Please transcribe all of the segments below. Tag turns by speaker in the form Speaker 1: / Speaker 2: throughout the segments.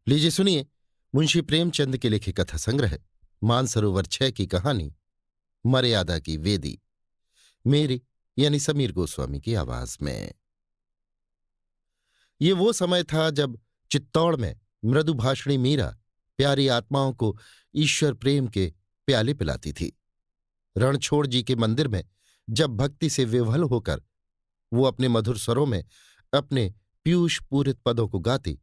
Speaker 1: लीजिए सुनिए मुंशी प्रेमचंद के लिखे कथा संग्रह मानसरोवर 6 की कहानी मर्यादा की वेदी। मेरी यानी समीर गोस्वामी की आवाज में। ये वो समय था जब चित्तौड़ में मृदुभाषिणी मीरा प्यारी आत्माओं को ईश्वर प्रेम के प्याले पिलाती थी। रणछोड़ जी के मंदिर में जब भक्ति से विह्वल होकर वो अपने मधुर स्वरों में अपने पीयूष पूरित पदों को गाती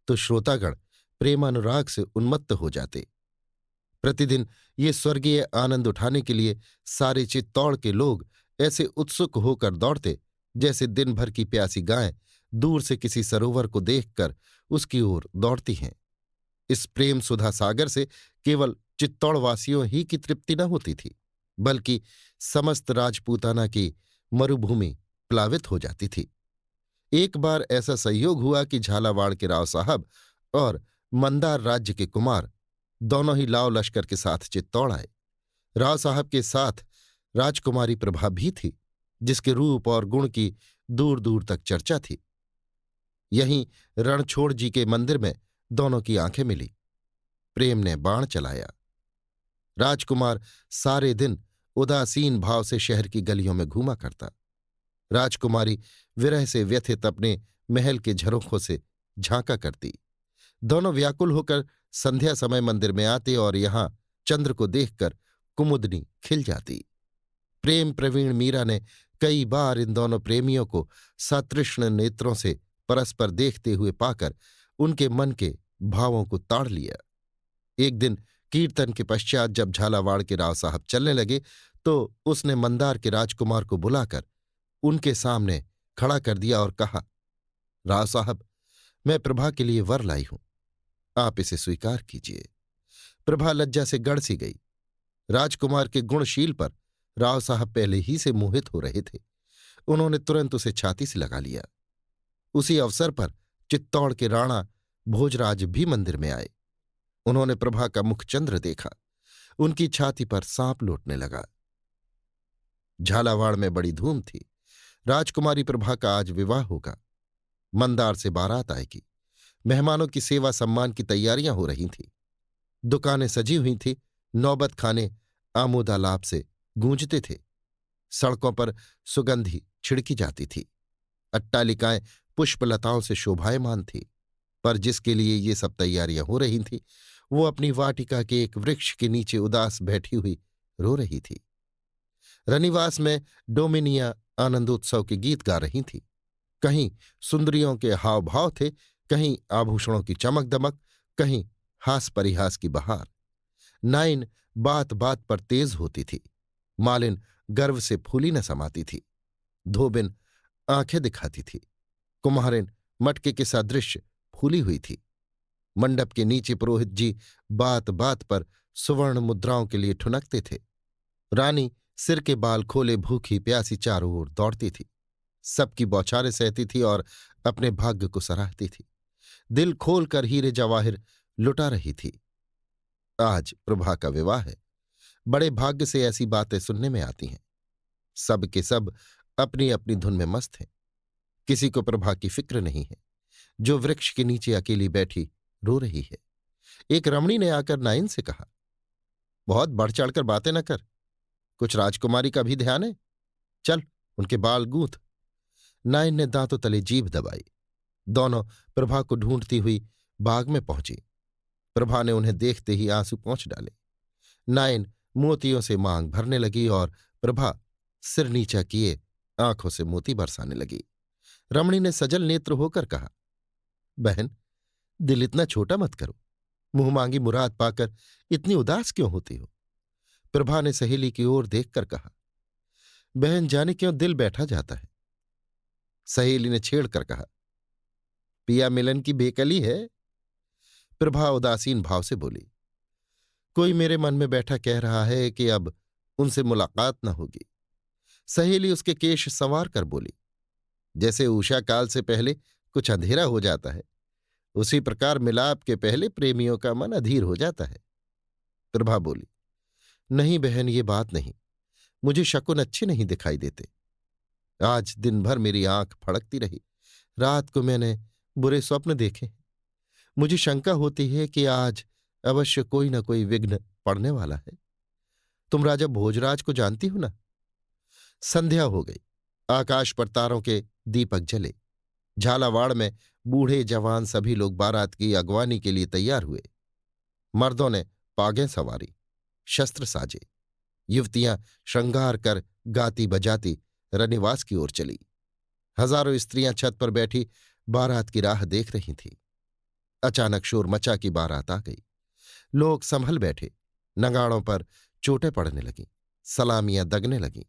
Speaker 1: तो श्रोतागण प्रेमानुराग से उन्मत्त हो जाते। प्रतिदिन ये स्वर्गीय आनंद उठाने के लिए सारे चित्तौड़ के लोग ऐसे उत्सुक होकर दौड़ते जैसे दिन भर की प्यासी गायें दूर से किसी सरोवर को देखकर उसकी ओर दौड़ती हैं। इस प्रेम सुधा सागर से केवल चित्तौड़वासियों ही की तृप्ति न होती थी, बल्कि समस्त राजपूताना की मरुभूमि प्लावित हो जाती थी। एक बार ऐसा संयोग हुआ कि झालावाड़ के राव साहब और मंदार राज्य के कुमार दोनों ही लाव लश्कर के साथ चित्तौड़ आए। राव साहब के साथ राजकुमारी प्रभा भी थी, जिसके रूप और गुण की दूर दूर तक चर्चा थी। यहीं रणछोड़ जी के मंदिर में दोनों की आंखें मिली। प्रेम ने बाण चलाया। राजकुमार सारे दिन उदासीन भाव से शहर की गलियों में घूमा करता। राजकुमारी विरह से व्यथित अपने महल के झरोखों से झांका करती। दोनों व्याकुल होकर संध्या समय मंदिर में आते और यहां चंद्र को देखकर कुमुदनी खिल जाती। प्रेम प्रवीण मीरा ने कई बार इन दोनों प्रेमियों को सतृष्ण नेत्रों से परस्पर देखते हुए पाकर उनके मन के भावों को ताड़ लिया। एक दिन कीर्तन के पश्चात जब झालावाड़ के राव साहब चलने लगे तो उसने मंदार के राजकुमार को बुलाकर उनके सामने खड़ा कर दिया और कहा, राव साहब, मैं प्रभा के लिए वर लाई हूं, आप इसे स्वीकार कीजिए। प्रभा लज्जा से गड़ सी गई। राजकुमार के गुणशील पर राव साहब पहले ही से मोहित हो रहे थे। उन्होंने तुरंत उसे छाती से लगा लिया। उसी अवसर पर चित्तौड़ के राणा भोजराज भी मंदिर में आए। उन्होंने प्रभा का मुखचंद्र देखा। उनकी छाती पर सांप लौटने लगा। झालावाड़ में बड़ी धूम थी। राजकुमारी प्रभा का आज विवाह होगा। मंदार से बारात आएगी। मेहमानों की सेवा सम्मान की तैयारियां हो रही थीं। दुकानें सजी हुई थीं। नौबत खाने आमोदालाप से गूंजते थे। सड़कों पर सुगंधी छिड़की जाती थी। अट्टालिकाएं पुष्पलताओं से शोभायमान थीं। पर जिसके लिए ये सब तैयारियां हो रही थीं वो अपनी वाटिका के एक वृक्ष के नीचे उदास बैठी हुई रो रही थी। रनिवास में डोमिनिया आनंदोत्सव के गीत गा रही थी। कहीं सुंदरियों के हाव भाव थे, कहीं आभूषणों की चमक दमक, कहीं हास परिहास की बहार। नाइन बात बात पर तेज होती थी। मालिन गर्व से फूली न समाती थी। धोबिन आंखें दिखाती थी। कुम्हारिन मटके के सदृश फूली हुई थी। मंडप के नीचे पुरोहित जी बात बात पर सुवर्ण मुद्राओं के लिए ठुनकते थे। रानी सिर के बाल खोले भूखी प्यासी चारों ओर दौड़ती थी। सबकी बौछारें सहती थी और अपने भाग्य को सराहती थी। दिल खोलकर हीरे जवाहिर लुटा रही थी। आज प्रभा का विवाह है। बड़े भाग्य से ऐसी बातें सुनने में आती हैं। सब के सब अपनी अपनी धुन में मस्त हैं। किसी को प्रभा की फिक्र नहीं है, जो वृक्ष के नीचे अकेली बैठी रो रही है। एक रमणी ने आकर नाइन से कहा, बहुत बढ़ चढ़कर बातें न कर, कुछ राजकुमारी का भी ध्यान है, चल उनके बाल गूंथ। नाइन ने दांतों तले जीभ दबाई। दोनों प्रभा को ढूंढती हुई बाग में पहुंची। प्रभा ने उन्हें देखते ही आंसू पोंछ डाले। नाइन मोतियों से मांग भरने लगी और प्रभा सिर नीचा किए आंखों से मोती बरसाने लगी। रमणी ने सजल नेत्र होकर कहा, बहन, दिल इतना छोटा मत करो। मुंह मांगी मुराद पाकर इतनी उदास क्यों होती हो? प्रभा ने सहेली की ओर देखकर कहा, बहन, जाने क्यों दिल बैठा जाता है। सहेली ने छेड़कर कहा, पिया मिलन की बेकली है। प्रभा उदासीन भाव से बोली, कोई मेरे मन में बैठा कह रहा है कि अब उनसे मुलाकात न होगी। सहेली उसके केश संवार कर बोली, जैसे उषा काल से पहले कुछ अंधेरा हो जाता है, उसी प्रकार मिलाप के पहले प्रेमियों का मन अधीर हो जाता है। प्रभा बोली, नहीं बहन, ये बात नहीं। मुझे शकुन अच्छे नहीं दिखाई देते। आज दिन भर मेरी आंख फड़कती रही। रात को मैंने बुरे स्वप्न देखे। मुझे शंका होती है कि आज अवश्य कोई न कोई विघ्न पड़ने वाला है। तुम राजा भोजराज को जानती हो ना? संध्या हो गई। आकाश पर तारों के दीपक जले। झालावाड़ में बूढ़े जवान सभी लोग बारात की अगवानी के लिए तैयार हुए। मर्दों ने पागें सवारी, शस्त्र साजे। युवतियां श्रृंगार कर गाती बजाती रनिवास की ओर चली। हजारों स्त्रियां छत पर बैठी बारात की राह देख रही थीं। अचानक शोर मचा कि बारात आ गई। लोग संभल बैठे। नगाड़ों पर चोटें पड़ने लगीं, सलामियां दगने लगीं।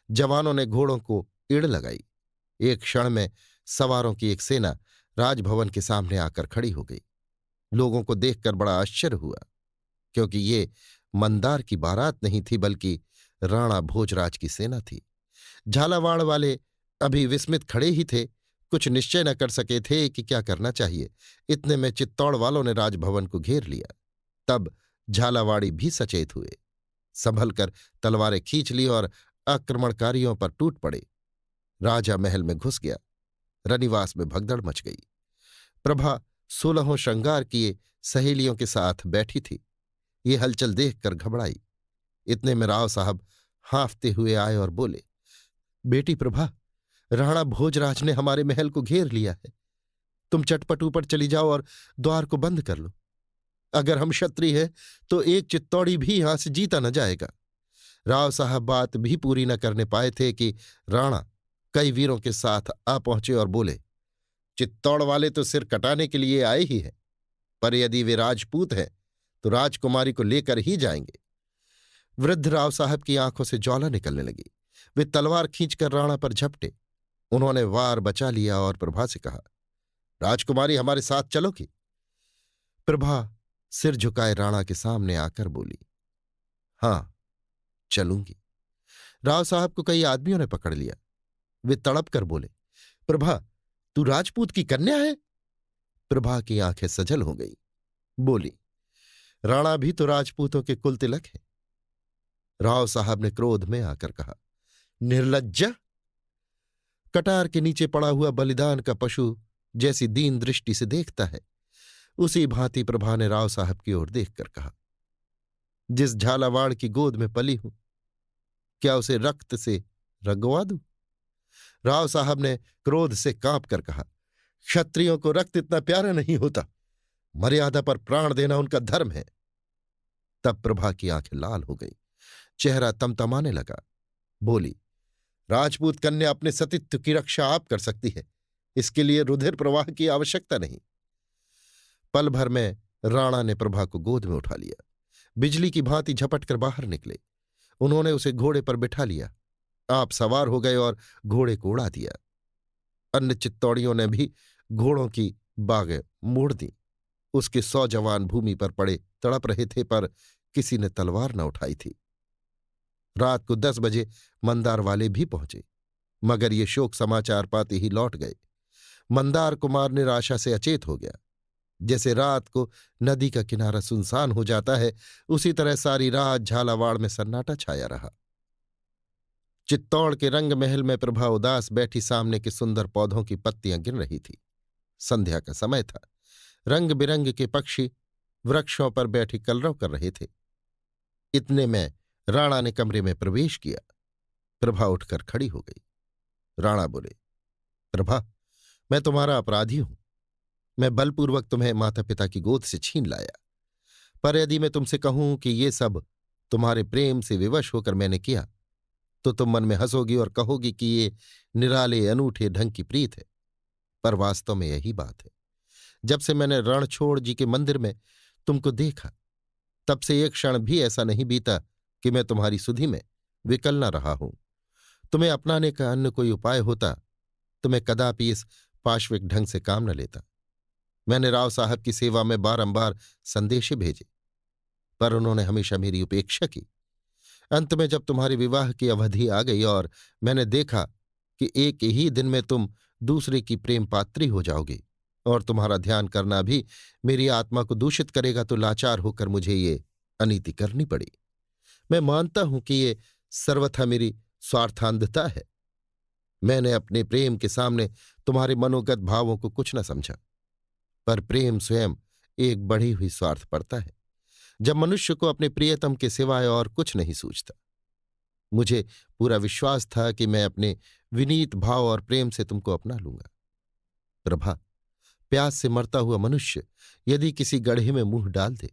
Speaker 1: जवानों ने घोड़ों को इड़ लगाई। एक क्षण में सवारों की एक सेना राजभवन के सामने आकर खड़ी हो गई। लोगों को देखकर बड़ा आश्चर्य हुआ, क्योंकि ये मंदार की बारात नहीं थी, बल्कि राणा भोजराज की सेना थी। झालावाड़ वाले अभी विस्मित खड़े ही थे, कुछ निश्चय न कर सके थे कि क्या करना चाहिए। इतने में चित्तौड़ वालों ने राजभवन को घेर लिया। तब झालावाड़ी भी सचेत हुए, संभल कर तलवारें खींच ली और आक्रमणकारियों पर टूट पड़े। राजा महल में घुस गया। रनिवास में भगदड़ मच गई। प्रभा 16 श्रृंगार किए सहेलियों के साथ बैठी थी। ये हलचल देखकर घबराई। इतने में राव साहब हाँफते हुए आए और बोले, बेटी प्रभा, राणा भोजराज ने हमारे महल को घेर लिया है। तुम चटपट ऊपर चली जाओ और द्वार को बंद कर लो। अगर हम क्षत्रिय हैं तो एक चित्तौड़ी भी यहां से जीता न जाएगा। राव साहब बात भी पूरी न करने पाए थे कि राणा कई वीरों के साथ आ पहुंचे और बोले, चित्तौड़ वाले तो सिर कटाने के लिए आए ही हैं, पर यदि वे राजपूत हैं तो राजकुमारी को लेकर ही जाएंगे। वृद्ध राव साहब की आंखों से ज्वाला निकलने लगी। वे तलवार खींचकर राणा पर झपटे। उन्होंने वार बचा लिया और प्रभा से कहा, राजकुमारी हमारे साथ चलोगी? प्रभा सिर झुकाए राणा के सामने आकर बोली, हां, चलूंगी। राव साहब को कई आदमियों ने पकड़ लिया। वे तड़प कर बोले, प्रभा, तू राजपूत की कन्या है? प्रभा की आंखें सजल हो गई। बोली, राणा भी तो राजपूतों के कुल तिलक है। राव साहब ने क्रोध में आकर कहा, निर्लज्जा! कटार के नीचे पड़ा हुआ बलिदान का पशु जैसी दीन दृष्टि से देखता है, उसी भांति प्रभा ने राव साहब की ओर देखकर कहा, जिस झालावाड़ की गोद में पली हूं, क्या उसे रक्त से रंगवा दूं? राव साहब ने क्रोध से कांप कर कहा, क्षत्रियों को रक्त इतना प्यारा नहीं होता। मर्यादा पर प्राण देना उनका धर्म है। तब प्रभा की आंखें लाल हो गई, चेहरा तमतमाने लगा। बोली, राजपूत कन्या अपने सतीत्व की रक्षा आप कर सकती है, इसके लिए रुधिर प्रवाह की आवश्यकता नहीं। पल भर में राणा ने प्रभा को गोद में उठा लिया। बिजली की भांति झपट कर बाहर निकले। उन्होंने उसे घोड़े पर बिठा लिया। आप सवार हो गए और घोड़े को उड़ा दिया। अन्य चित्तौड़ियों ने भी घोड़ों की बागें मोड़ दी। उसके 100 जवान भूमि पर पड़े तड़प रहे थे, पर किसी ने तलवार न उठाई थी। रात को 10 बजे मंदार वाले भी पहुंचे, मगर ये शोक समाचार पाते ही लौट गए। मंदार कुमार निराशा से अचेत हो गया। जैसे रात को नदी का किनारा सुनसान हो जाता है, उसी तरह सारी रात झालावाड़ में सन्नाटा छाया रहा। चित्तौड़ के रंग महल में प्रभा उदास बैठी सामने के सुंदर पौधों की पत्तियां गिन रही थी। संध्या का समय था। रंग बिरंग के पक्षी वृक्षों पर बैठे कलरव कर रहे थे। इतने में राणा ने कमरे में प्रवेश किया। प्रभा उठकर खड़ी हो गई। राणा बोले, प्रभा, मैं तुम्हारा अपराधी हूं। मैं बलपूर्वक तुम्हें माता पिता की गोद से छीन लाया, पर यदि मैं तुमसे कहूं कि ये सब तुम्हारे प्रेम से विवश होकर मैंने किया, तो तुम मन में हंसोगी और कहोगी कि ये निराले अनूठे ढंग की प्रीत है। पर वास्तव में यही बात है। जब से मैंने रणछोड़ जी के मंदिर में तुमको देखा, तब से एक क्षण भी ऐसा नहीं बीता कि मैं तुम्हारी सुधि में विकल न रहा हूं। तुम्हें अपनाने का अन्य कोई उपाय होता तो मैं कदापि इस पाश्विक ढंग से काम न लेता। मैंने राव साहब की सेवा में बारंबार संदेशे भेजे, पर उन्होंने हमेशा मेरी उपेक्षा की। अंत में जब तुम्हारे विवाह की अवधि आ गई और मैंने देखा कि एक ही दिन में तुम दूसरे की प्रेम पात्री हो जाओगे और तुम्हारा ध्यान करना भी मेरी आत्मा को दूषित करेगा, तो लाचार होकर मुझे ये अनीति करनी पड़ी। मैं मानता हूं कि ये सर्वथा मेरी स्वार्थांधता है। मैंने अपने प्रेम के सामने तुम्हारे मनोगत भावों को कुछ न समझा, पर प्रेम स्वयं एक बढ़ी हुई स्वार्थ पड़ता है, जब मनुष्य को अपने प्रियतम के सिवाय और कुछ नहीं सूझता। मुझे पूरा विश्वास था कि मैं अपने विनीत भाव और प्रेम से तुमको अपना लूंगा। प्रभा, प्यास से मरता हुआ मनुष्य यदि किसी गड्ढे में मुंह डाल दे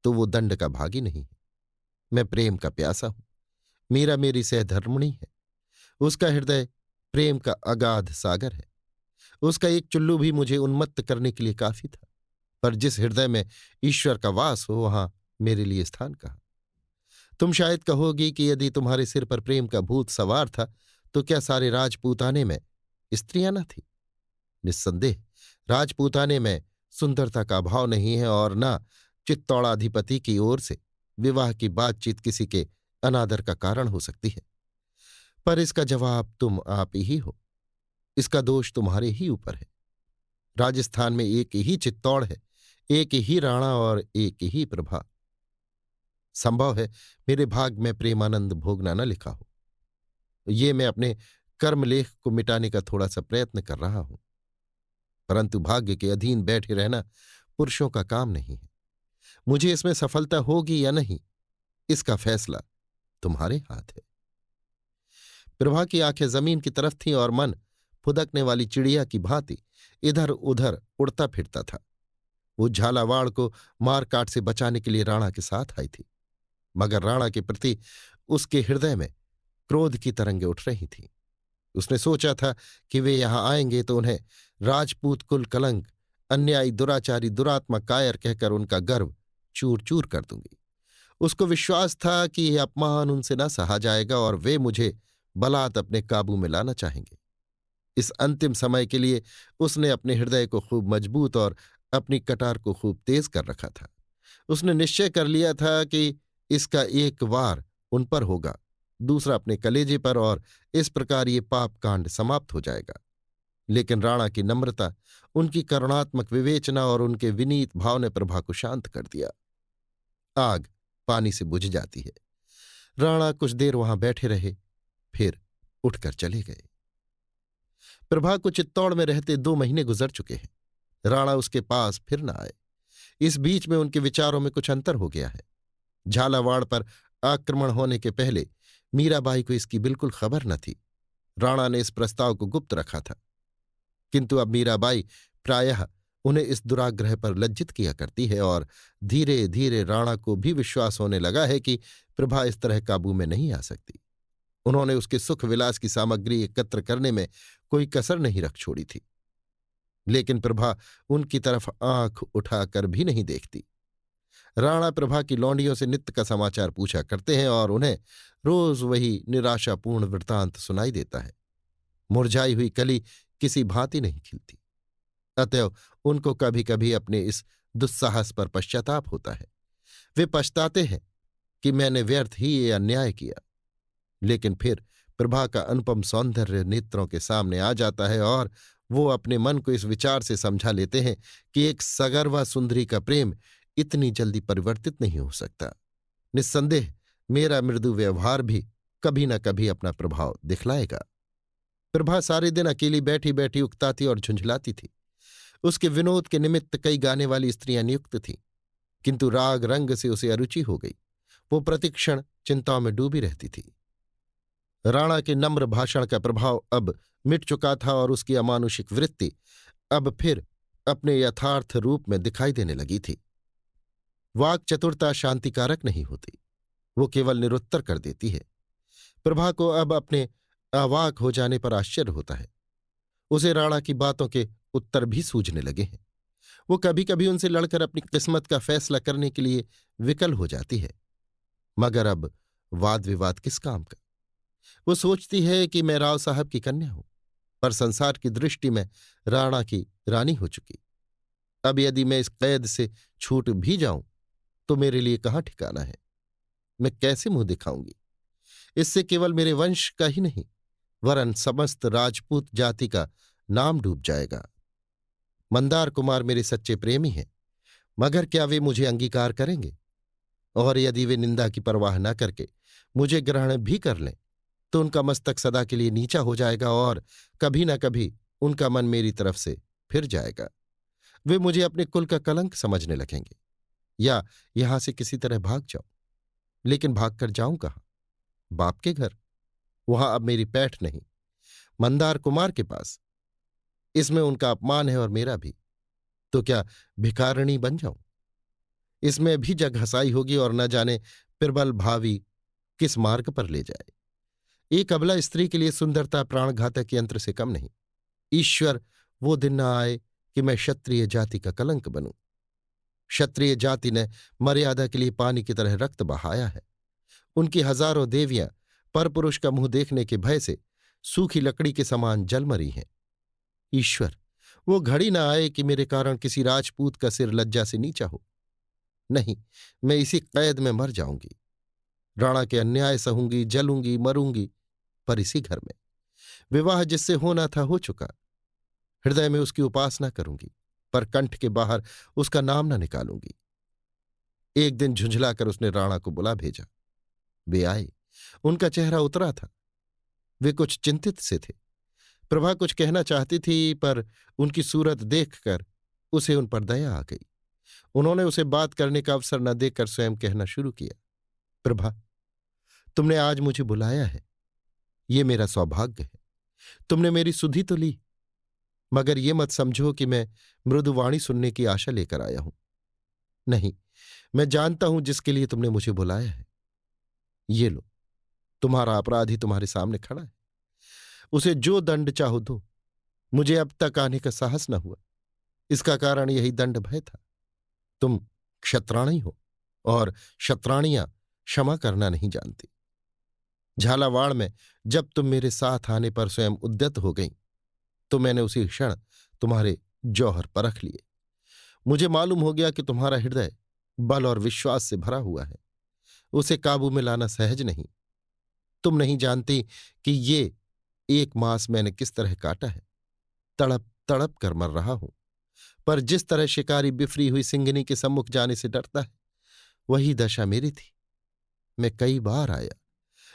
Speaker 1: तो वो दंड का भागी नहीं है। मैं प्रेम का प्यासा हूं। मीरा मेरी सहधर्मिणी है। उसका हृदय प्रेम का अगाध सागर है। उसका एक चुल्लू भी मुझे उन्मत्त करने के लिए काफी था। पर जिस हृदय में ईश्वर का वास हो वहां मेरे लिए स्थान कहाँ। तुम शायद कहोगी कि यदि तुम्हारे सिर पर प्रेम का भूत सवार था तो क्या सारे राजपूताने में स्त्रियां न थी? निस्संदेह राजपूताने में सुंदरता का अभाव नहीं है और न चित्तौड़ाधिपति की ओर से विवाह की बातचीत किसी के अनादर का कारण हो सकती है। पर इसका जवाब तुम आप ही हो। इसका दोष तुम्हारे ही ऊपर है। राजस्थान में एक ही चित्तौड़ है, एक ही राणा और एक ही प्रभा। संभव है मेरे भाग में प्रेमानंद भोगना न लिखा हो। ये मैं अपने कर्मलेख को मिटाने का थोड़ा सा प्रयत्न कर रहा हूं, परंतु भाग्य के अधीन बैठे रहना पुरुषों का काम नहीं है। मुझे इसमें सफलता होगी या नहीं, इसका फैसला तुम्हारे हाथ है। प्रभा की आंखें जमीन की तरफ थीं और मन फुदकने वाली चिड़िया की भांति इधर उधर उड़ता फिरता था। वो झालावाड़ को मार काट से बचाने के लिए राणा के साथ आई थी, मगर राणा के प्रति उसके हृदय में क्रोध की तरंगें उठ रही थीं। उसने सोचा था कि वे यहां आएंगे तो उन्हें राजपूत कुल कलंक, अन्यायी, दुराचारी, दुरात्मा कायर कहकर उनका गर्व चूर चूर कर दूंगी। उसको विश्वास था कि यह अपमान उनसे न सहा जाएगा और वे मुझे बलात् अपने काबू में लाना चाहेंगे। इस अंतिम समय के लिए उसने अपने हृदय को खूब मजबूत और अपनी कटार को खूब तेज कर रखा था। उसने निश्चय कर लिया था कि इसका एक वार उन पर होगा, दूसरा अपने कलेजे पर, और इस प्रकार ये पाप कांड समाप्त हो जाएगा। लेकिन राणा की नम्रता, उनकी करुणात्मक विवेचना और उनके विनीत भाव ने प्रभा को शांत कर दिया। आग पानी से बुझ जाती है। राणा कुछ देर वहां बैठे रहे, फिर उठकर चले गए। प्रभा को चित्तौड़ में रहते 2 महीने गुजर चुके हैं। राणा उसके पास फिर न आए। इस बीच में उनके विचारों में कुछ अंतर हो गया है। झालावाड़ पर आक्रमण होने के पहले मीराबाई को इसकी बिल्कुल खबर न थी। राणा ने इस प्रस्ताव को गुप्त रखा था, किंतु अब मीराबाई प्रायः उन्हें इस दुराग्रह पर लज्जित किया करती है और धीरे धीरे राणा को भी विश्वास होने लगा है कि प्रभा इस तरह काबू में नहीं आ सकती। उन्होंने उसके सुख विलास की सामग्री एकत्र करने में कोई कसर नहीं रख छोड़ी थी, लेकिन प्रभा उनकी तरफ आंख उठाकर भी नहीं देखती। राणा प्रभा की लौंडियों से नित्य का समाचार पूछा करते हैं और उन्हें रोज वही निराशापूर्ण वृत्तांत सुनाई देता है। मुरझाई हुई कली किसी भांति नहीं खिलती। अतएव उनको कभी कभी अपने इस दुस्साहस पर पश्चाताप होता है। वे पछताते हैं कि मैंने व्यर्थ ही ये अन्याय किया। लेकिन फिर प्रभा का अनुपम सौंदर्य नेत्रों के सामने आ जाता है और वो अपने मन को इस विचार से समझा लेते हैं कि एक सगर्वा सुंदरी का प्रेम इतनी जल्दी परिवर्तित नहीं हो सकता। निस्संदेह मेरा मृदु व्यवहार भी कभी न कभी अपना प्रभाव दिखलाएगा। प्रभा सारे दिन अकेली बैठी बैठी उकताती और झुंझलाती थी। उसके विनोद के निमित्त कई गाने वाली स्त्रियां नियुक्त थीं, किंतु राग रंग से उसे अरुचि हो गई। वो प्रतिक्षण चिंताओं में डूबी रहती थी। राणा के नम्र भाषण का प्रभाव अब मिट चुका था और उसकी अमानुषिक वृत्ति अब फिर अपने यथार्थ रूप में दिखाई देने लगी थी। वाक् चतुरता शांतिकारक नहीं होती, वो केवल निरुत्तर कर देती है। प्रभा को अब अपने अवाक हो जाने पर आश्चर्य होता है। उसे राणा की बातों के उत्तर भी सूझने लगे हैं। वो कभी कभी उनसे लड़कर अपनी किस्मत का फैसला करने के लिए विकल हो जाती है, मगर अब वाद विवाद किस काम का। वो सोचती है कि मैं राव साहब की कन्या हूं, पर संसार की दृष्टि में राणा की रानी हो चुकी। अब यदि मैं इस कैद से छूट भी जाऊं तो मेरे लिए कहाँ ठिकाना है। मैं कैसे मुंह दिखाऊंगी। इससे केवल मेरे वंश का ही नहीं वरन समस्त राजपूत जाति का नाम डूब जाएगा। मंदार कुमार मेरे सच्चे प्रेमी हैं, मगर क्या वे मुझे अंगीकार करेंगे? और यदि वे निंदा की परवाह न करके मुझे ग्रहण भी कर लें तो उनका मस्तक सदा के लिए नीचा हो जाएगा और कभी न कभी उनका मन मेरी तरफ से फिर जाएगा। वे मुझे अपने कुल का कलंक समझने लगेंगे। या यहां से किसी तरह भाग जाऊं, लेकिन भागकर जाऊं कहां? बाप के घर? वहां अब मेरी पैठ नहीं, मंदार कुमार के पास। इसमें उनका अपमान है और मेरा भी। तो क्या भिखारिणी बन जाऊं? इसमें भी जग हंसाई होगी और न जाने प्रबल भावी किस मार्ग पर ले जाए। एक अबला स्त्री के लिए सुंदरता प्राणघातक यंत्र से कम नहीं। ईश्वर, वो दिन न आए कि मैं क्षत्रिय जाति का कलंक बनूं। क्षत्रिय जाति ने मर्यादा के लिए पानी की तरह रक्त बहाया है। उनकी हजारों देवियां परपुरुष का मुंह देखने के भय से सूखी लकड़ी के समान जल मरी हैं। ईश्वर, वो घड़ी न आए कि मेरे कारण किसी राजपूत का सिर लज्जा से नीचा हो। नहीं, मैं इसी कैद में मर जाऊंगी। राणा के अन्याय सहूंगी, जलूंगी, मरूंगी, पर इसी घर में। विवाह जिससे होना था हो चुका। हृदय में उसकी उपासना करूंगी, पर कंठ के बाहर उसका नाम न निकालूंगी। एक दिन झुंझलाकर उसने राणा को बुला भेजा। वे आए। उनका चेहरा उतरा था। वे कुछ चिंतित से थे। प्रभा कुछ कहना चाहती थी, पर उनकी सूरत देखकर उसे उन पर दया आ गई। उन्होंने उसे बात करने का अवसर न देकर स्वयं कहना शुरू किया। प्रभा, तुमने आज मुझे बुलाया है, ये मेरा सौभाग्य है। तुमने मेरी सुधि तो ली, मगर ये मत समझो कि मैं मृदुवाणी सुनने की आशा लेकर आया हूं। नहीं, मैं जानता हूं जिसके लिए तुमने मुझे बुलाया है। ये लो, तुम्हारा अपराधी तुम्हारे सामने खड़ा है। उसे जो दंड चाहो दो। मुझे अब तक आने का साहस न हुआ। इसका कारण यही दंड भय था। तुम क्षत्राणी हो, और क्षत्राणियां क्षमा करना नहीं जानती। झालावाड़ में जब तुम मेरे साथ आने पर स्वयं उद्यत हो गई, तो मैंने उसी क्षण तुम्हारे जौहर परख लिए। मुझे मालूम हो गया कि तुम्हारा हृदय बल और विश्वास से भरा हुआ है। उसे काबू में लाना सहज नहीं। तुम नहीं जानती कि ये 1 मास मैंने किस तरह काटा है। तड़प तड़प कर मर रहा हूं। पर जिस तरह शिकारी बिफरी हुई सिंगनी के सम्मुख जाने से डरता है, वही दशा मेरी थी। मैं कई बार आया,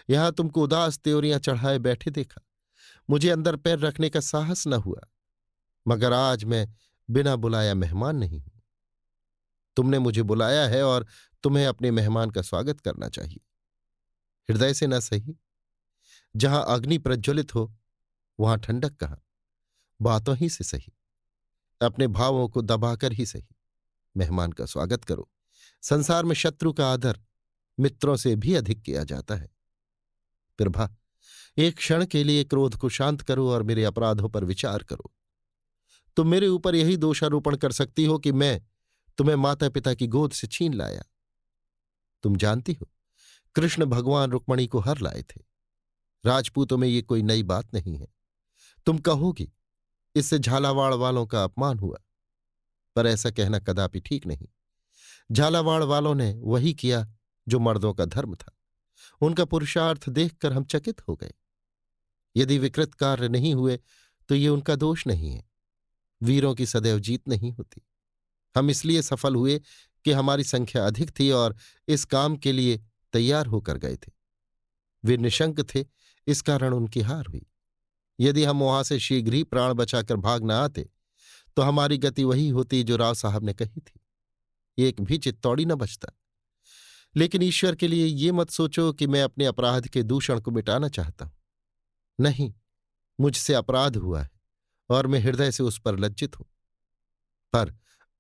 Speaker 1: यहां तुमको उदास त्योरियां चढ़ाए बैठे देखा। मुझे अंदर पैर रखने का साहस न हुआ। मगर आज मैं बिना बुलाया मेहमान नहीं हूं। तुमने मुझे बुलाया है और तुम्हें अपने मेहमान का स्वागत करना चाहिए। हृदय से न सही। जहां अग्नि प्रज्वलित हो, वहां ठंडक कहां? बातों ही से सही, अपने भावों को दबाकर ही सही। मेहमान का स्वागत करो। संसार में शत्रु का आदर मित्रों से भी अधिक किया जाता है। प्रभा, एक क्षण के लिए क्रोध को शांत करो और मेरे अपराधों पर विचार करो। तुम मेरे ऊपर यही दोषारोपण कर सकती हो कि मैं तुम्हें माता पिता की गोद से छीन लाया। तुम जानती हो, कृष्ण भगवान रुक्मणी को हर लाए थे। राजपूतों में ये कोई नई बात नहीं है। तुम कहोगी, इससे झालावाड़ वालों का अपमान हुआ, पर ऐसा कहना कदापि ठीक नहीं। झालावाड़ वालों ने वही किया जो मर्दों का धर्म था। उनका पुरुषार्थ देखकर हम चकित हो गए। यदि विकृत कार्य नहीं हुए तो ये उनका दोष नहीं है। वीरों की सदैव जीत नहीं होती। हम इसलिए सफल हुए कि हमारी संख्या अधिक थी और इस काम के लिए तैयार होकर गए थे। वे निशंक थे, इस कारण उनकी हार हुई। यदि हम वहां से शीघ्र ही प्राण बचाकर भाग न आते, तो हमारी गति वही होती जो राव साहब ने कही थी। एक भी चित्तौड़ी न बचता। लेकिन ईश्वर के लिए ये मत सोचो कि मैं अपने अपराध के दूषण को मिटाना चाहता हूं। नहीं, मुझसे अपराध हुआ है और मैं हृदय से उस पर लज्जित हूं। पर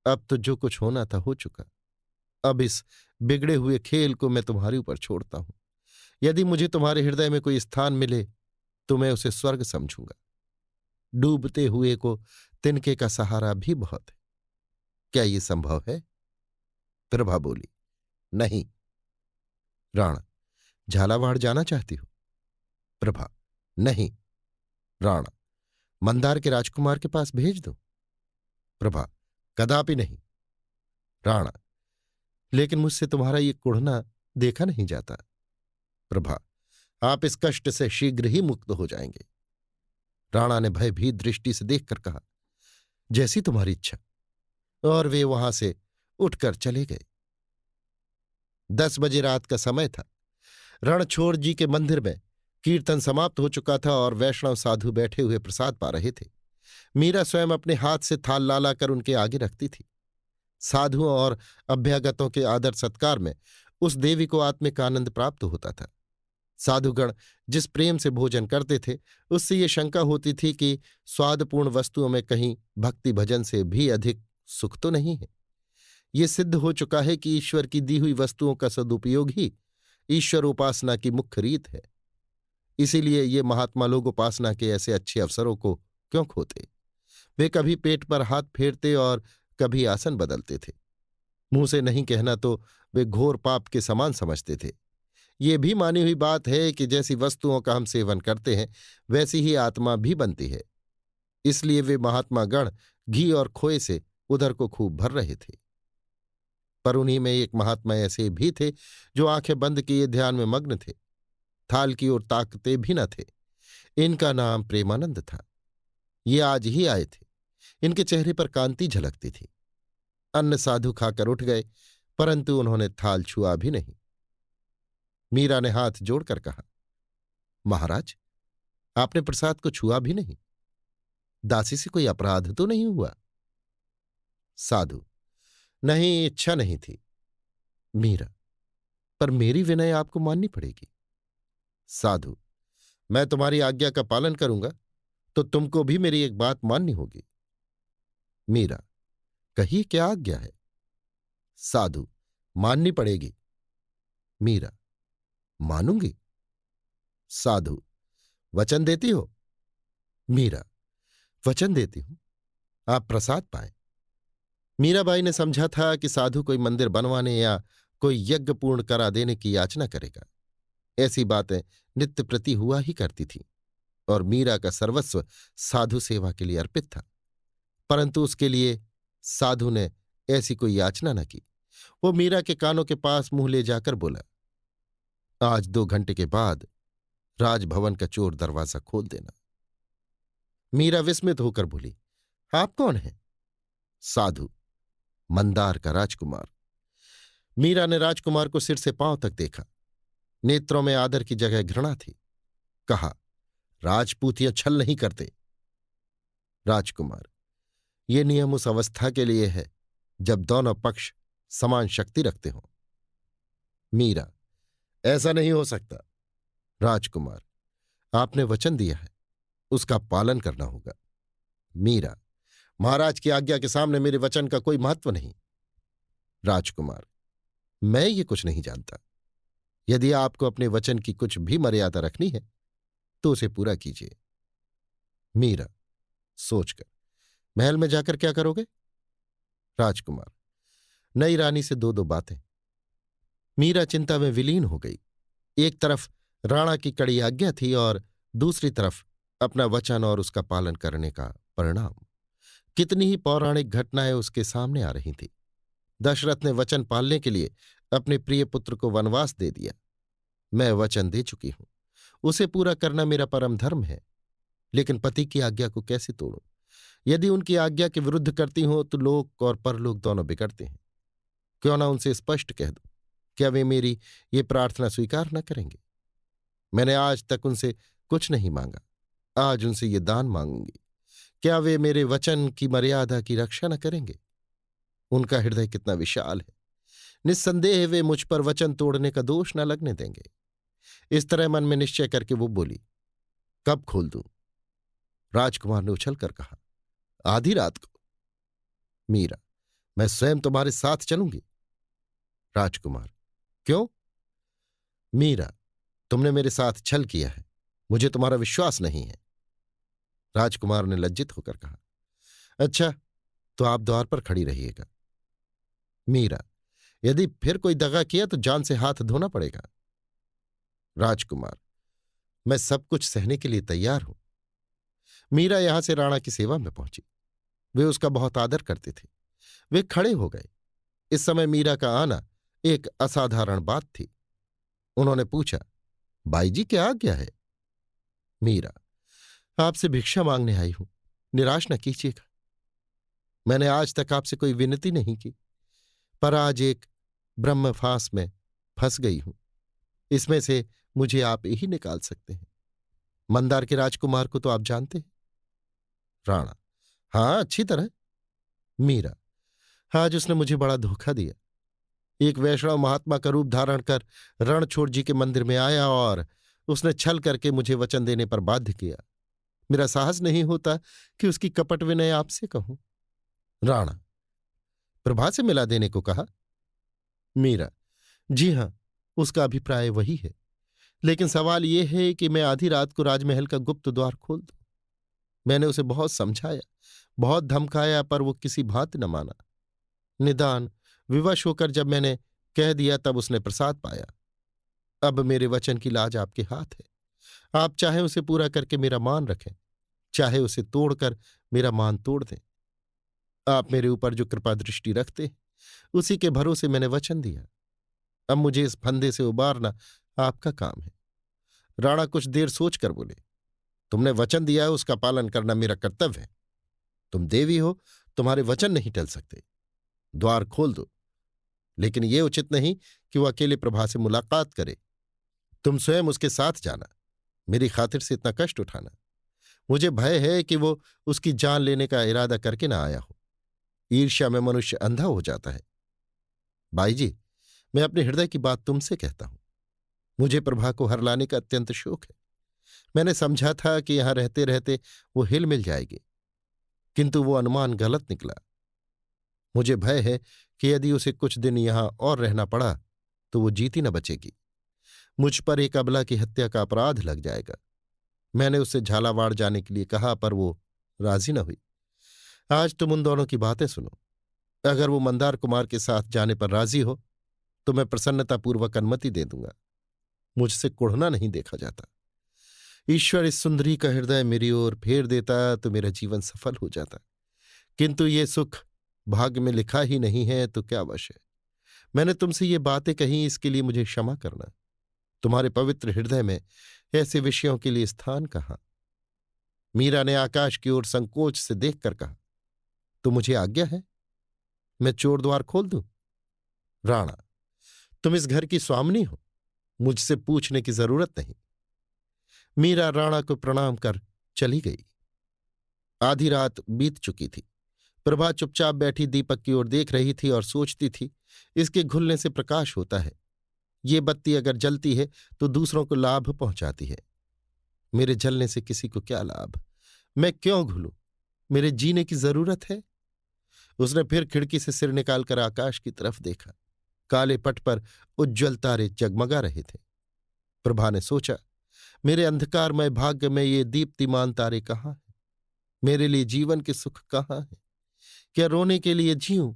Speaker 1: अब तो जो कुछ होना था हो चुका। अब इस बिगड़े हुए खेल को मैं तुम्हारे ऊपर छोड़ता हूं। यदि मुझे तुम्हारे हृदय में कोई स्थान मिले तो मैं उसे स्वर्ग समझूंगा। डूबते हुए को तिनके का सहारा भी बहुत है। क्या ये संभव है? प्रभा बोली, नहीं। राणा, झालावाड़ जाना चाहती हो? प्रभा, नहीं। राणा, मंदार के राजकुमार के पास भेज दो? प्रभा, कदापि नहीं। राणा, लेकिन मुझसे तुम्हारा ये कुढ़ना देखा नहीं जाता। प्रभा, आप इस कष्ट से शीघ्र ही मुक्त हो जाएंगे। राणा ने भयभीत दृष्टि से देखकर कहा, जैसी तुम्हारी इच्छा। और वे वहां से उठकर चले गए। 10 बजे रात का समय था। रणछोड़ जी के मंदिर में कीर्तन समाप्त हो चुका था और वैष्णव साधु बैठे हुए प्रसाद पा रहे थे। मीरा स्वयं अपने हाथ से थाल ला ला कर उनके आगे रखती थी। साधुओं और अभ्यागतों के आदर सत्कार में उस देवी को आत्मिक आनंद प्राप्त होता था। साधुगण जिस प्रेम से भोजन करते थे, उससे ये शंका होती थी कि स्वादपूर्ण वस्तुओं में कहीं भक्ति भजन से भी अधिक सुख तो नहीं है। ये सिद्ध हो चुका है कि ईश्वर की दी हुई वस्तुओं का सदुपयोग ही ईश्वर उपासना की मुख्य रीत है। इसीलिए ये महात्मा लोग उपासना के ऐसे अच्छे अवसरों को क्यों खोते। वे कभी पेट पर हाथ फेरते और कभी आसन बदलते थे। मुंह से नहीं कहना तो वे घोर पाप के समान समझते थे। ये भी मानी हुई बात है कि जैसी वस्तुओं का हम सेवन करते हैं, वैसी ही आत्मा भी बनती है। इसलिए वे महात्मा गण घी और खोए से उधर को खूब भर रहे थे। पर उन्हीं में एक महात्मा ऐसे भी थे जो आंखें बंद किए ध्यान में मग्न थे, थाल की ओर ताकते भी न थे। इनका नाम प्रेमानंद था। ये आज ही आए थे। इनके चेहरे पर कांति झलकती थी। अन्न साधु खाकर उठ गए, परंतु उन्होंने थाल छुआ भी नहीं। मीरा ने हाथ जोड़कर कहा, महाराज, आपने प्रसाद को छुआ भी नहीं। दासी से कोई अपराध तो नहीं हुआ? साधु, नहीं, इच्छा नहीं थी। मीरा, पर मेरी विनय आपको माननी पड़ेगी। साधु, मैं तुम्हारी आज्ञा का पालन करूंगा, तो तुमको भी मेरी एक बात माननी होगी। मीरा, कहिए क्या आज्ञा है? साधु, माननी पड़ेगी। मीरा, मानूंगी। साधु, वचन देती हो? मीरा, वचन देती हूं, आप प्रसाद पाएं। मीराबाई ने समझा था कि साधु कोई मंदिर बनवाने या कोई यज्ञ पूर्ण करा देने की याचना करेगा। ऐसी बातें नित्य प्रति हुआ ही करती थीं, और मीरा का सर्वस्व साधु सेवा के लिए अर्पित था। परंतु उसके लिए साधु ने ऐसी कोई याचना न की। वो मीरा के कानों के पास मुंह ले जाकर बोला, आज 2 घंटे के बाद राजभवन का चोर दरवाजा खोल देना। मीरा विस्मित होकर बोली, आप कौन हैं? साधु, मंदार का राजकुमार। मीरा ने राजकुमार को सिर से पांव तक देखा। नेत्रों में आदर की जगह घृणा थी। कहा, राजपूत ये छल नहीं करते। राजकुमार, ये नियम उस अवस्था के लिए है जब दोनों पक्ष समान शक्ति रखते हों। मीरा, ऐसा नहीं हो सकता। राजकुमार, आपने वचन दिया है, उसका पालन करना होगा। मीरा, महाराज की आज्ञा के सामने मेरे वचन का कोई महत्व नहीं। राजकुमार, मैं ये कुछ नहीं जानता। यदि आपको अपने वचन की कुछ भी मर्यादा रखनी है तो उसे पूरा कीजिए। मीरा, सोचकर, महल में जाकर क्या करोगे? राजकुमार, नई रानी से 2 बातें। मीरा चिंता में विलीन हो गई। एक तरफ राणा की कड़ी आज्ञा थी और दूसरी तरफ अपना वचन और उसका पालन करने का परिणाम। कितनी ही पौराणिक घटनाएं उसके सामने आ रही थी। दशरथ ने वचन पालने के लिए अपने प्रिय पुत्र को वनवास दे दिया। मैं वचन दे चुकी हूं, उसे पूरा करना मेरा परम धर्म है। लेकिन पति की आज्ञा को कैसे तोड़ूं? यदि उनकी आज्ञा के विरुद्ध करती हूं तो लोक और परलोक दोनों बिगड़ते हैं। क्यों ना उनसे स्पष्ट कह दूं? क्या वे मेरी ये प्रार्थना स्वीकार न करेंगे? मैंने आज तक उनसे कुछ नहीं मांगा, आज उनसे ये दान मांगूंगी। क्या वे मेरे वचन की मर्यादा की रक्षा न करेंगे? उनका हृदय कितना विशाल है। निस्संदेह वे मुझ पर वचन तोड़ने का दोष न लगने देंगे। इस तरह मन में निश्चय करके वो बोली, कब खोल दूं? राजकुमार ने उछलकर कहा, आधी रात को। मीरा, मैं स्वयं तुम्हारे साथ चलूंगी। राजकुमार, क्यों? मीरा, तुमने मेरे साथ छल किया है, मुझे तुम्हारा विश्वास नहीं है। राजकुमार ने लज्जित होकर कहा, अच्छा, तो आप द्वार पर खड़ी रहिएगा। मीरा, यदि फिर कोई दगा किया तो जान से हाथ धोना पड़ेगा। राजकुमार, मैं सब कुछ सहने के लिए तैयार हूं। मीरा यहां से राणा की सेवा में पहुंची। वे उसका बहुत आदर करते थे। वे खड़े हो गए। इस समय मीरा का आना एक असाधारण बात थी। उन्होंने पूछा, बाई जी, क्या आज्ञा है? मीरा, आपसे भिक्षा मांगने आई हूं, निराश न कीजिएगा। मैंने आज तक आपसे कोई विनती नहीं की, पर आज एक ब्रह्मफांस में फंस गई हूं। इसमें से मुझे आप ही निकाल सकते हैं। मंदार के राजकुमार को तो आप जानते हैं। राणा, हाँ, अच्छी तरह। मीरा, आज उसने मुझे बड़ा धोखा दिया। एक वैष्णव महात्मा का रूप धारण कर रणछोड़ जी के मंदिर में आया और उसने छल करके मुझे वचन देने पर बाध्य किया। मेरा साहस नहीं होता कि उसकी कपट विनय आपसे कहूं। राणा, प्रभा से मिला देने को कहा? मीरा, जी हां, उसका अभिप्राय वही है। लेकिन सवाल यह है कि मैं आधी रात को राजमहल का गुप्त द्वार खोल दूं। मैंने उसे बहुत समझाया, बहुत धमकाया, पर वो किसी भांति न माना। निदान विवश होकर जब मैंने कह दिया तब उसने प्रसाद पाया। अब मेरे वचन की लाज आपके हाथ है। आप चाहे उसे पूरा करके मेरा मान रखें, चाहे उसे तोड़कर मेरा मान तोड़ दें। आप मेरे ऊपर जो कृपा दृष्टि रखते हैं, उसी के भरोसे मैंने वचन दिया। अब मुझे इस फंदे से उबारना आपका काम है। राणा कुछ देर सोचकर बोले, तुमने वचन दिया है, उसका पालन करना मेरा कर्तव्य है। तुम देवी हो, तुम्हारे वचन नहीं टल सकते। द्वार खोल दो, लेकिन ये उचित नहीं कि वो अकेले प्रभा से मुलाकात करे। तुम स्वयं उसके साथ जाना, मेरी खातिर से इतना कष्ट उठाना। मुझे भय है कि वो उसकी जान लेने का इरादा करके ना आया हो। ईर्ष्या में मनुष्य अंधा हो जाता है। बाई जी, मैं अपने हृदय की बात तुमसे कहता हूं। मुझे प्रभा को हरलाने का अत्यंत शौक है। मैंने समझा था कि यहां रहते रहते वो हिल मिल जाएगी, किंतु वो अनुमान गलत निकला। मुझे भय है कि यदि उसे कुछ दिन यहां और रहना पड़ा तो वो जीती न बचेगी। मुझ पर एक अबला की हत्या का अपराध लग जाएगा। मैंने उससे झालावाड़ जाने के लिए कहा, पर वो राजी न हुई। आज तुम उन दोनों की बातें सुनो। अगर वो मंदार कुमार के साथ जाने पर राजी हो तो मैं प्रसन्नतापूर्वक अनुमति दे दूंगा। मुझसे कुढ़ना नहीं देखा जाता। ईश्वर इस सुंदरी का हृदय मेरी ओर फेर देता तो मेरा जीवन सफल हो जाता, किंतु ये सुख भाग्य में लिखा ही नहीं है तो क्या वश है। मैंने तुमसे ये बातें कही, इसके लिए मुझे क्षमा करना। तुम्हारे पवित्र हृदय में ऐसे विषयों के लिए स्थान कहाँ? मीरा ने आकाश की ओर संकोच से देखकर कहा, तो मुझे आज्ञा है, मैं चोर द्वार खोल दूं? राणा, तुम इस घर की स्वामिनी हो, मुझसे पूछने की जरूरत नहीं। मीरा राणा को प्रणाम कर चली गई। आधी रात बीत चुकी थी। प्रभा चुपचाप बैठी दीपक की ओर देख रही थी और सोचती थी, इसके घुलने से प्रकाश होता है। ये बत्ती अगर जलती है तो दूसरों को लाभ पहुंचाती है। मेरे जलने से किसी को क्या लाभ? मैं क्यों घुलूं? मेरे जीने की जरूरत है। उसने फिर खिड़की से सिर निकालकर आकाश की तरफ देखा। काले पट पर उज्ज्वल तारे जगमगा रहे थे। प्रभा ने सोचा, मेरे अंधकारमय भाग्य में ये दीप्तिमान तारे कहाँ हैं? मेरे लिए जीवन के सुख कहाँ है? क्या रोने के लिए जीऊं?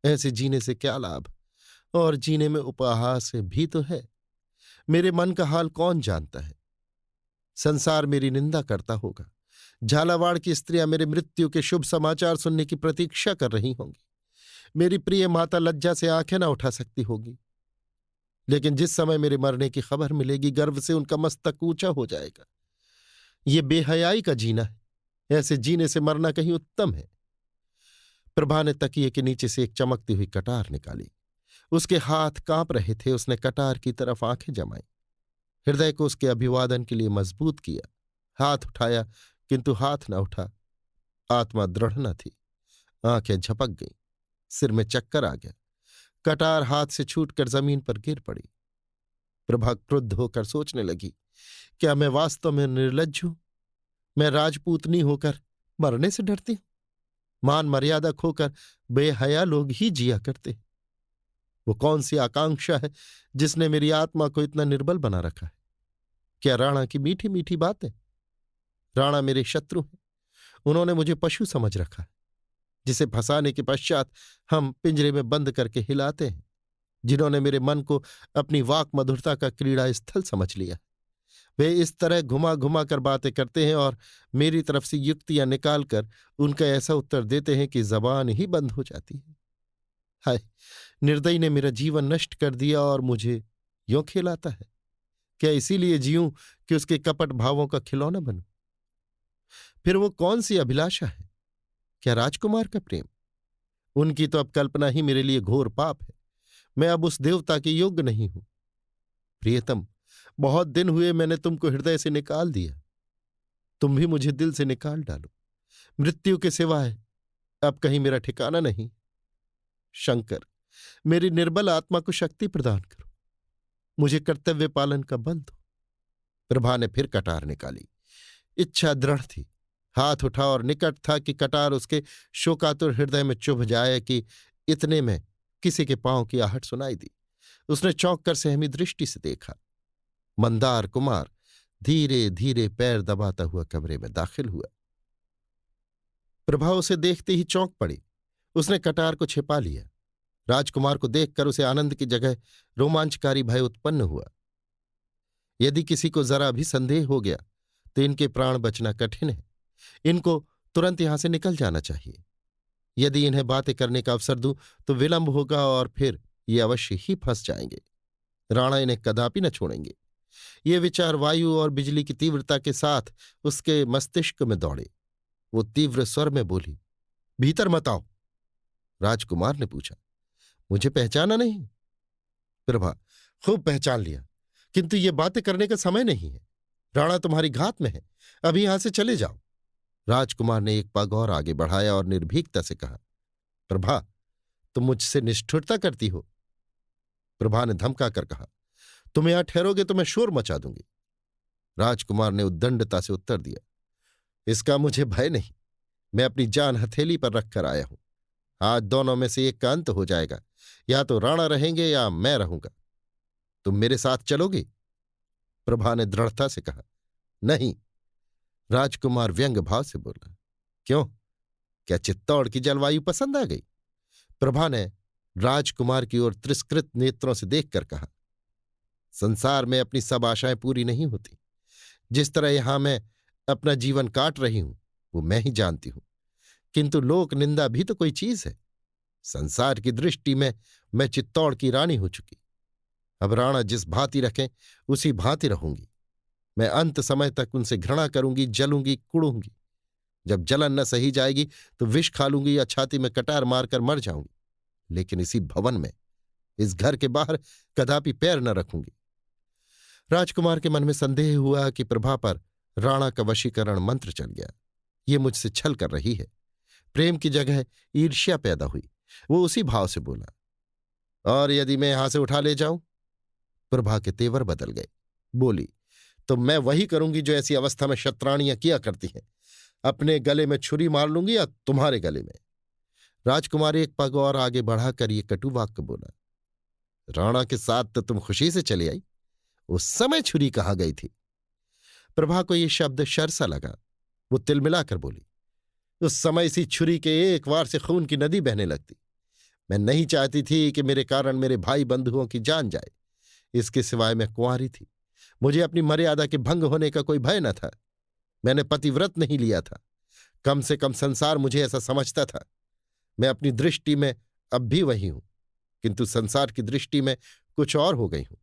Speaker 1: ऐसे जीने से क्या लाभ? और जीने में उपहास भी तो है। मेरे मन का हाल कौन जानता है? संसार मेरी निंदा करता होगा। झालावाड़ की स्त्रियां मेरे मृत्यु के शुभ समाचार सुनने की प्रतीक्षा कर रही होंगी। मेरी प्रिय माता लज्जा से आंखें न उठा सकती होगी। लेकिन जिस समय मेरे मरने की खबर मिलेगी, गर्व से उनका मस्तक ऊंचा हो जाएगा। ये बेहयाई का जीना है। ऐसे जीने से मरना कहीं उत्तम है। प्रभा ने तकिए के नीचे से एक चमकती हुई कटार निकाली। उसके हाथ कांप रहे थे। उसने कटार की तरफ आंखें जमाई, हृदय को उसके अभिवादन के लिए मजबूत किया। हाथ उठाया, किंतु हाथ न उठा। आत्मा दृढ़ न थी। आंखें झपक गईं, सिर में चक्कर आ गया। कटार हाथ से छूटकर जमीन पर गिर पड़ी। प्रभा क्रुद्ध होकर सोचने लगी, क्या मैं वास्तव में निर्लज्ज हूं? मैं राजपूतनी होकर मरने से डरती हूं? मान मर्यादा खोकर बेहया लोग ही जिया करते हैं। वो कौन सी आकांक्षा है जिसने मेरी आत्मा को इतना निर्बल बना रखा है? क्या राणा की मीठी मीठी बातें? राणा मेरे शत्रु हैं। उन्होंने मुझे पशु समझ रखा है, जिसे फंसाने के पश्चात हम पिंजरे में बंद करके हिलाते हैं। जिन्होंने मेरे मन को अपनी वाक मधुरता का क्रीड़ा स्थल समझ लिया, वे इस तरह घुमा घुमा कर बातें करते हैं और मेरी तरफ से युक्तियां निकालकर उनका ऐसा उत्तर देते हैं कि जबान ही बंद हो जाती है। हाय, निर्दयी ने मेरा जीवन नष्ट कर दिया और मुझे यों खिलाता है। क्या इसीलिए जीऊं कि उसके कपट भावों का खिलौना बनूं? फिर वो कौन सी अभिलाषा है? क्या राजकुमार का प्रेम? उनकी तो अब कल्पना ही मेरे लिए घोर पाप है। मैं अब उस देवता के योग्य नहीं हूं। प्रियतम, बहुत दिन हुए मैंने तुमको हृदय से निकाल दिया। तुम भी मुझे दिल से निकाल डालो। मृत्यु के सिवाय अब कहीं मेरा ठिकाना नहीं। शंकर, मेरी निर्बल आत्मा को शक्ति प्रदान करो, मुझे कर्तव्य पालन का बल दो। प्रभा ने फिर कटार निकाली। इच्छा दृढ़ थी, हाथ उठा और निकट था कि कटार उसके शोकातुर हृदय में चुभ जाए कि इतने में किसी के पांव की आहट सुनाई दी। उसने चौंक कर सहमी दृष्टि से देखा। मंदार कुमार धीरे धीरे पैर दबाता हुआ कमरे में दाखिल हुआ। प्रभा उसे देखते ही चौंक पड़ी। उसने कटार को छिपा लिया। राजकुमार को देखकर उसे आनंद की जगह रोमांचकारी भय उत्पन्न हुआ। यदि किसी को जरा भी संदेह हो गया तो इनके प्राण बचना कठिन है। इनको तुरंत यहां से निकल जाना चाहिए। यदि इन्हें बातें करने का अवसर दूं तो विलंब होगा और फिर ये अवश्य ही फंस जाएंगे। राणा इन्हें कदापि न छोड़ेंगे। ये विचार वायु और बिजली की तीव्रता के साथ उसके मस्तिष्क में दौड़े। वो तीव्र स्वर में बोली, भीतर मत आओ। राजकुमार ने पूछा, मुझे पहचाना नहीं? प्रभा, खूब पहचान लिया, किंतु ये बातें करने का समय नहीं है। राणा तुम्हारी घात में है, अभी यहां से चले जाओ। राजकुमार ने एक पग और आगे बढ़ाया और निर्भीकता से कहा, प्रभा, तुम मुझसे निष्ठुरता करती हो। प्रभा ने धमका कर कहा, तुम यहां ठहरोगे तो मैं शोर मचा दूंगी। राजकुमार ने उद्दंडता से उत्तर दिया, इसका मुझे भय नहीं। मैं अपनी जान हथेली पर रखकर आया हूं। आज दोनों में से एक का अंत हो जाएगा, या तो राणा रहेंगे या मैं रहूंगा। तुम मेरे साथ चलोगे? प्रभा ने दृढ़ता से कहा, नहीं। राजकुमार व्यंग भाव से बोला, क्यों? क्या चित्तौड़ की जलवायु पसंद आ गई? प्रभा ने राजकुमार की ओर तिरस्कृत नेत्रों से देखकर कहा, संसार में अपनी सब आशाएं पूरी नहीं होती। जिस तरह यहां मैं अपना जीवन काट रही हूं वो मैं ही जानती हूं, किंतु लोक निंदा भी तो कोई चीज है। संसार की दृष्टि में मैं चित्तौड़ की रानी हो चुकी। अब राणा जिस भांति रखें उसी भांति रहूंगी। मैं अंत समय तक उनसे घृणा करूंगी, जलूंगी, कुड़ूंगी। जब जलन न सही जाएगी तो विष खा लूंगी या छाती में कटार मारकर मर जाऊंगी, लेकिन इसी भवन में, इस घर के बाहर कदापि पैर न रखूंगी। राजकुमार के मन में संदेह हुआ कि प्रभा पर राणा का वशीकरण मंत्र चल गया। ये मुझसे छल कर रही है। प्रेम की जगह ईर्ष्या पैदा हुई। वो उसी भाव से बोला, और यदि मैं यहां से उठा ले जाऊं? प्रभा के तेवर बदल गए। बोली, तो मैं वही करूंगी जो ऐसी अवस्था में शतरानियां किया करती हैं। अपने गले में छुरी मार लूंगी या तुम्हारे गले में। राजकुमार एक पग और आगे बढ़ाकर ये कटु वाक्य बोला, राणा के साथ तो तुम खुशी से चली आई, उस समय छुरी कहाँ गई थी? प्रभा को ये शब्द शर्सा लगा। वो तिलमिलाकर बोली, उस समय इसी छुरी के एक वार से खून की नदी बहने लगती। मैं नहीं चाहती थी कि मेरे कारण मेरे भाई बंधुओं की जान जाए। इसके सिवाय मैं कुंवारी थी। मुझे अपनी मर्यादा के भंग होने का कोई भय न था। मैंने पतिव्रत नहीं लिया था। कम से कम संसार मुझे ऐसा समझता था। मैं अपनी दृष्टि में अब भी वही हूं, किंतु संसार की दृष्टि में कुछ और हो गई हूं।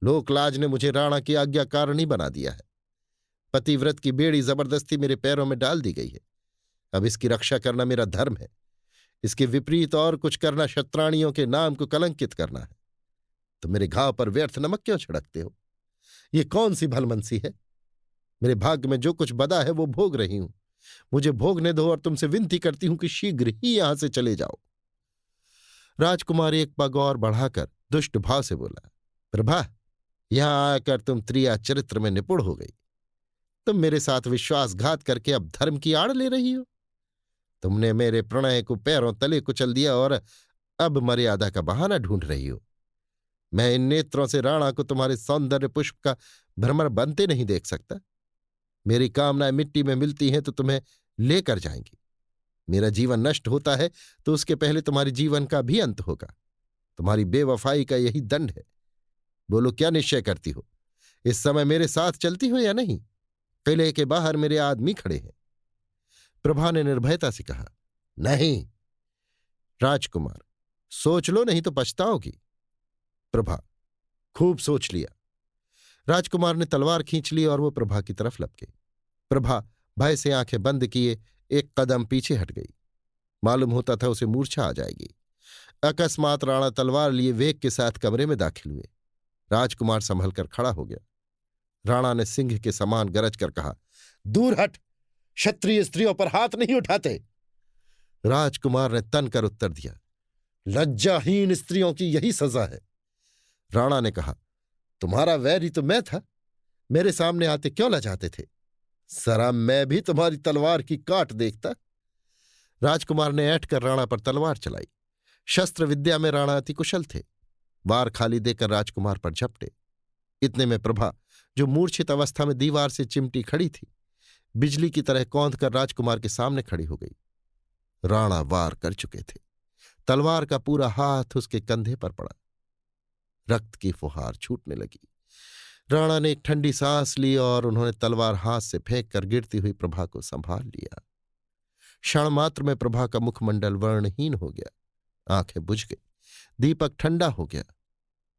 Speaker 1: लोकलाज ने मुझे राणा की आज्ञाकारिणी बना दिया है। पतिव्रत की बेड़ी जबरदस्ती मेरे पैरों में डाल दी गई है। अब इसकी रक्षा करना मेरा धर्म है। इसके विपरीत और कुछ करना शतरानियों के नाम को कलंकित करना है। तो मेरे घाव पर व्यर्थ नमक क्यों छिड़कते हो? ये कौन सी भलमनसी है? मेरे भाग्य में जो कुछ बदा है वो भोग रही हूं। मुझे भोगने दो और तुमसे विनती करती हूं कि शीघ्र ही यहां से चले जाओ। राजकुमार एक पग और बढ़ाकर दुष्ट भाव से बोला, प्रभा, यहां आकर तुम त्रिया चरित्र में निपुण हो गई। तुम मेरे साथ विश्वासघात करके अब धर्म की आड़ ले रही हो। तुमने मेरे प्रणय को पैरों तले कुचल दिया और अब मर्यादा का बहाना ढूंढ रही हो। मैं इन नेत्रों से राणा को तुम्हारे सौंदर्य पुष्प का भ्रमर बनते नहीं देख सकता। मेरी कामनाएं मिट्टी में मिलती हैं तो तुम्हें लेकर जाएंगी। मेरा जीवन नष्ट होता है तो उसके पहले तुम्हारे जीवन का भी अंत होगा। तुम्हारी बेवफाई का यही दंड है। बोलो, क्या निश्चय करती हो? इस समय मेरे साथ चलती हो या नहीं? किले के बाहर मेरे आदमी खड़े हैं। प्रभा ने निर्भयता से कहा, नहीं। राजकुमार, सोच लो, नहीं तो पछताओगी। प्रभा, खूब सोच लिया। राजकुमार ने तलवार खींच ली और वो प्रभा की तरफ लपके। प्रभा भय से आंखें बंद किए एक कदम पीछे हट गई। मालूम होता था उसे मूर्छा आ जाएगी। अकस्मात राणा तलवार लिए वेग के साथ कमरे में दाखिल हुए। राजकुमार संभल कर खड़ा हो गया। राणा ने सिंह के समान गरज कर कहा, दूर हट, क्षत्रिय स्त्रियों पर हाथ नहीं उठाते। राजकुमार ने तनकर उत्तर दिया, लज्जाहीन स्त्रियों की यही सजा है। राणा ने कहा, तुम्हारा वैरी तो मैं था, मेरे सामने आते क्यों लजाते थे? जरा मैं भी तुम्हारी तलवार की काट देखता। राजकुमार ने ऐंठ कर राणा पर तलवार चलाई। शस्त्र विद्या में राणा अति कुशल थे। वार खाली देकर राजकुमार पर झपटे। इतने में प्रभा, जो मूर्छित अवस्था में दीवार से चिमटी खड़ी थी, बिजली की तरह कौंध कर राजकुमार के सामने खड़ी हो गई। राणा वार कर चुके थे। तलवार का पूरा हाथ उसके कंधे पर पड़ा। रक्त की फुहार छूटने लगी। राणा ने एक ठंडी सांस ली और उन्होंने तलवार हाथ से फेंक कर गिरती हुई प्रभा को संभाल लिया। क्षण मात्र में प्रभा का मुखमंडल वर्णहीन हो गया, आंखें बुझ गई, दीपक ठंडा हो गया।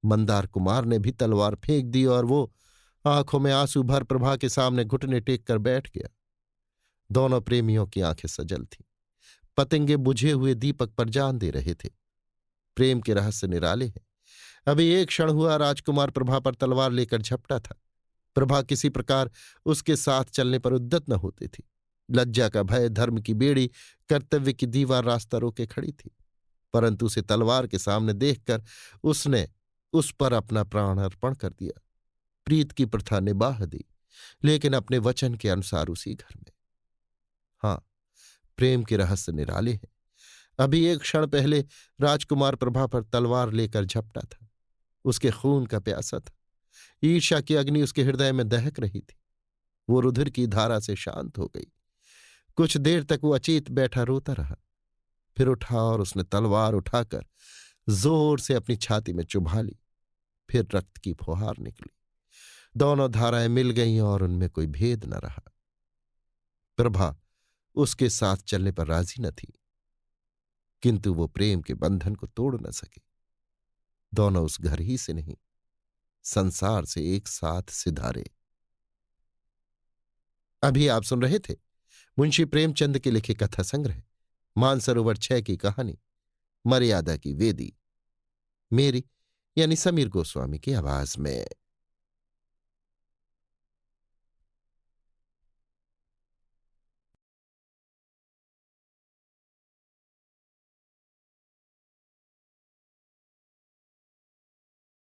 Speaker 1: मंदार कुमार ने भी तलवार फेंक दी और वो आंखों में आंसू भर प्रभा के सामने घुटने टेक कर बैठ गया। दोनों प्रेमियों की आंखें सजल थीं। पतंगे बुझे हुए दीपक पर जान दे रहे थे। प्रेम के रहस्य निराले हैं। अभी एक क्षण हुआ, राजकुमार प्रभा पर तलवार लेकर झपटा था। प्रभा किसी प्रकार उसके साथ चलने पर उद्यत न होती थी। लज्जा का भय, धर्म की बेड़ी, कर्तव्य की दीवार रास्ता रोके खड़ी थी। परंतु उसे तलवार के सामने देखकर उसने उस पर अपना प्राण अर्पण कर दिया। प्रीत की प्रथा निभाह दी, लेकिन अपने वचन के अनुसार उसी घर में। हाँ, प्रेम के रहस्य निराले हैं। अभी एक क्षण पहले राजकुमार प्रभा पर तलवार लेकर झपटा था। उसके खून का प्यासा था। ईर्ष्या की अग्नि उसके हृदय में दहक रही थी। वो रुधिर की धारा से शांत हो गई। कुछ देर तक वो अचेत बैठा रोता रहा। फिर उठा और उसने तलवार उठाकर जोर से अपनी छाती में चुभा ली। फिर रक्त की फुहार निकली। दोनों धाराएं मिल गईं और उनमें कोई भेद न रहा। प्रभा उसके साथ चलने पर राजी न थी, किंतु वो प्रेम के बंधन को तोड़ न सके। दोनों उस घर ही से नहीं, संसार से एक साथ सिधारे। अभी आप सुन रहे थे मुंशी प्रेमचंद के लिखे कथा संग्रह मानसरोवर 6 की कहानी मर्यादा की वेदी, मेरी यानी समीर गोस्वामी की आवाज में।